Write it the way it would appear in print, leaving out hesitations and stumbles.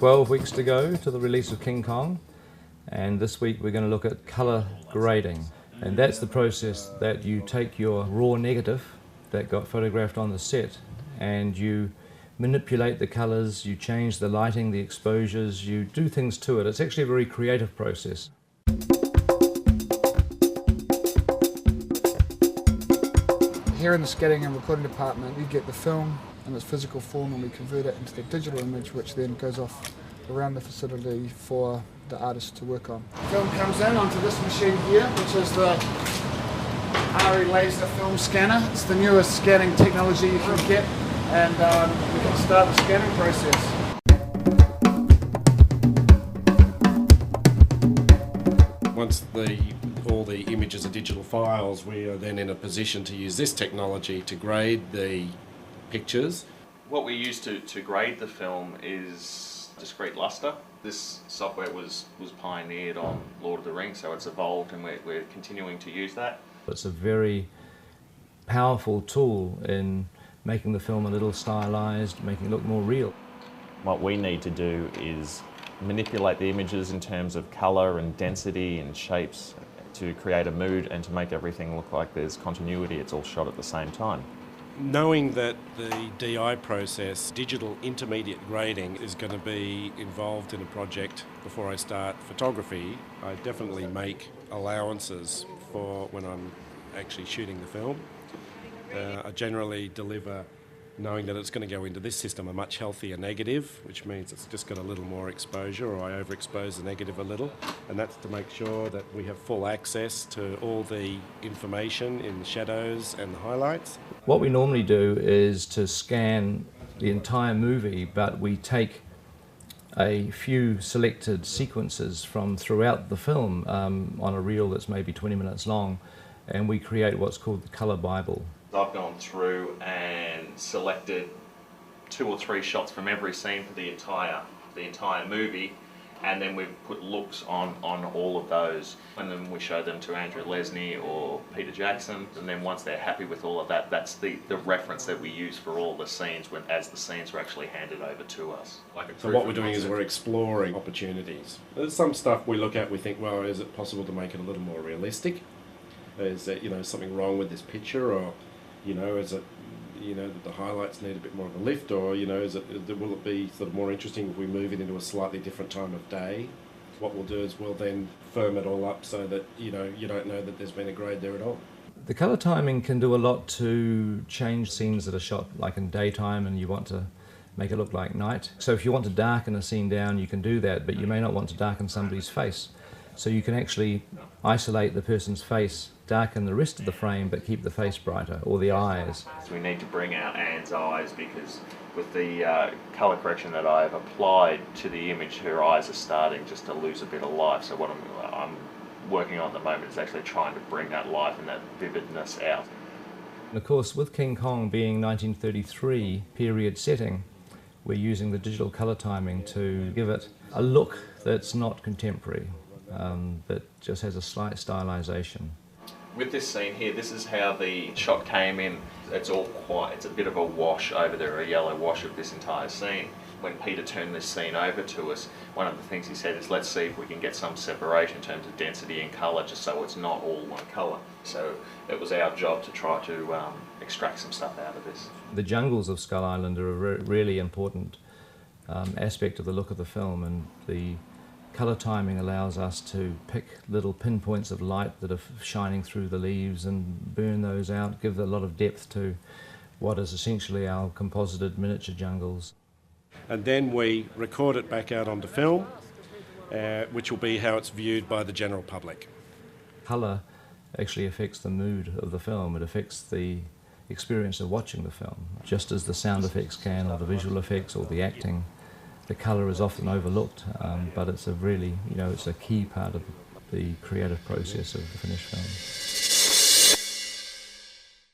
12 weeks to go to the release of King Kong, and this week we're going to look at colour grading. And that's the process that you take your raw negative that got photographed on the set and you manipulate the colours, you change the lighting, the exposures, you do things to it. It's actually a very creative process. Here in the scanning and recording department, we get the film in its physical form and we convert it into the digital image, which then goes off around the facility for the artist to work on. The film comes in onto this machine here, which is the RE laser film scanner. It's the newest scanning technology you can get, and we can start the scanning process. Once all the images are digital files, we are then in a position to use this technology to grade the pictures. What we use to grade the film is discrete luster. This software was pioneered on Lord of the Rings, so it's evolved and we're continuing to use that. It's a very powerful tool in making the film a little stylized, making it look more real. What we need to do is manipulate the images in terms of colour and density and shapes to create a mood and to make everything look like there's continuity, it's all shot at the same time. Knowing that the DI process, digital intermediate grading, is going to be involved in a project before I start photography, I definitely make allowances for when I'm actually shooting the film. I generally deliver knowing that it's going to go into this system a much healthier negative, which means it's just got a little more exposure, or I overexpose the negative a little, and that's to make sure that we have full access to all the information in the shadows and the highlights. What we normally do is to scan the entire movie, but we take a few selected sequences from throughout the film on a reel that's maybe 20 minutes long, and we create what's called the Colour Bible. I've gone through and selected 2 or 3 shots from every scene for the entire movie, and then we've put looks on all of those, and then we show them to Andrew Lesnie or Peter Jackson, and then once they're happy with all of that, that's the reference that we use for all the scenes as the scenes were actually handed over to us. So what we're doing is we're exploring opportunities. There's some stuff we look at, we think, well, is it possible to make it a little more realistic? Is there, something wrong with this picture, or is it, that the highlights need a bit more of a lift, or, will it be sort of more interesting if we move it into a slightly different time of day? What we'll do is we'll then firm it all up so that, you don't know that there's been a grade there at all. The colour timing can do a lot to change scenes that are shot like in daytime and you want to make it look like night. So if you want to darken a scene down, you can do that, but you may not want to darken somebody's face. So you can actually isolate the person's face, darken the rest of the frame, but keep the face brighter, or the eyes. So we need to bring out Anne's eyes, because with the colour correction that I've applied to the image, her eyes are starting just to lose a bit of life. So what I'm working on at the moment is actually trying to bring that life and that vividness out. And of course, with King Kong being 1933 period setting, we're using the digital colour timing to give it a look that's not contemporary, that just has a slight stylisation. With this scene here, this is how the shot came in. It's a bit of a wash over there, a yellow wash of this entire scene. When Peter turned this scene over to us, one of the things he said is, let's see if we can get some separation in terms of density and colour, just so it's not all one colour. So it was our job to try to extract some stuff out of this. The jungles of Skull Island are a really important aspect of the look of the film, and the colour timing allows us to pick little pinpoints of light that are shining through the leaves and burn those out, give a lot of depth to what is essentially our composited miniature jungles. And then we record it back out onto film, which will be how it's viewed by the general public. Colour actually affects the mood of the film. It affects the experience of watching the film, just as the sound effects can, or the visual effects, or the acting. The colour is often overlooked, but it's a really, it's a key part of the creative process of the finished film.